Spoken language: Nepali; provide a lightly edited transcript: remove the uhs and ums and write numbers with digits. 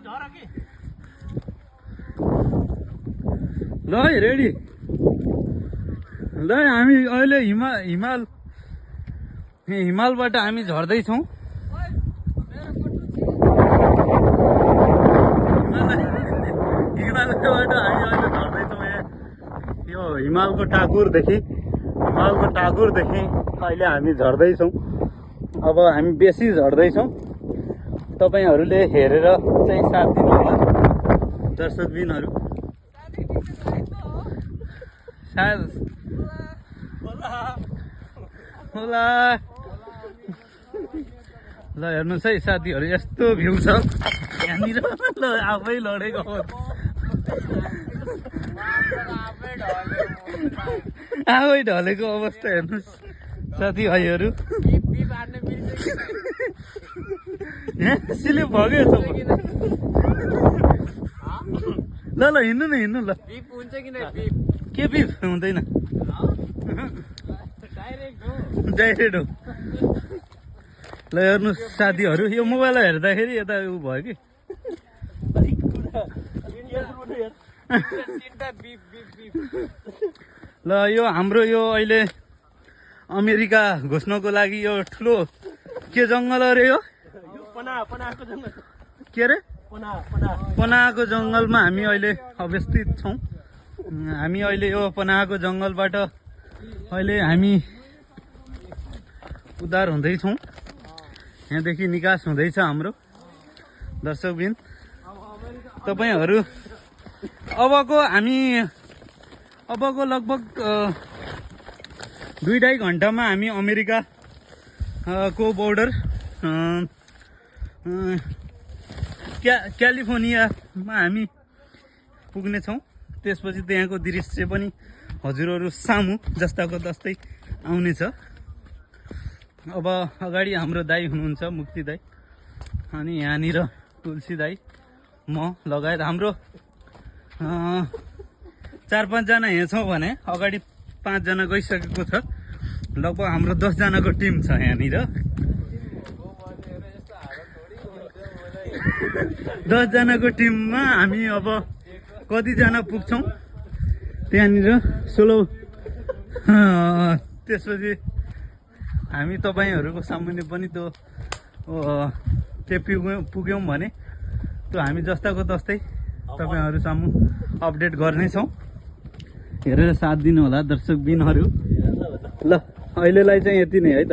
ल है रेडी ल हामी अहिले हिमालबाट हामी झर्दैछौँ हिमालबाट हामी अहिले झर्दैछौँ यो हिमालको टाकुरदेखि अहिले हामी झर्दैछौँ अब हामी बेसी झर्दैछौँ तपाईहरुले हेरेर चाहिँ साथ दिनु होला दर्शकबिनहरु सायद होला ल हेर्नुस् है साथीहरु यस्तो भ्यू छ यहाँनिर ल आफै लडेको आफै ढलेको अवस्था हेर्नुस् साथीभाइहरु स्लिप भगेछ ल हिँड्नु न ल बिप हुन्छ कि नै के बिप हुँदैन डाइरेक्ट हो ल हेर्नुस् साथीहरु यो मोबाइल हेर्दाखेरि यता उ भयो कि ल यो हाम्रो यो अहिले अमेरिका घुस्नको लागि यो ठुलो के जंगल अरे यो पनाको जंगल के अरे पनाको जंगलमा हामी अहिले अवस्थित छौं हामी अहिले यो पनाको जंगलबाट अहिले हामी उद्धार हुँदै छौं यहाँदेखि निकास हुँदैछ हाम्रो दर्शकबिन तपाईहरु अबको लगभग 2-2.5 घण्टामा हामी अमेरिका को बोर्डर क्यालिफोर्नियामा हामी पुग्ने छौं त्यसपछि त्यहाँको दृश्य पनि हजुरहरु सामु जस्ताको तस्तै आउनेछ अब अगाडि हाम्रो दाइ हुनुहुन्छ मुक्ति दाइ अनि यहाँनिर तुलसी दाइ म लगायत हाम्रो 4-5 जना यहाँ छौं भने अगाडि 5 जना गइसकेको छ लगभग हाम्रो 10 जनाको टिम छ यहाँनिर 10 जनाको टिममा हामी अब कति जना पुग्छौं त्यहाँनिर 16 त्यसपछि हामी तपाईहरुको सामुन्ने पनि त्यो पुग्यौं भने त्यो हामी जस्ताको तस्तै तपाईहरु सामु अपडेट गर्ने छौं हेरेर साथ दिनु होला दर्शकबिनहरु ल अहिलेलाई चाहिँ यति नै है त।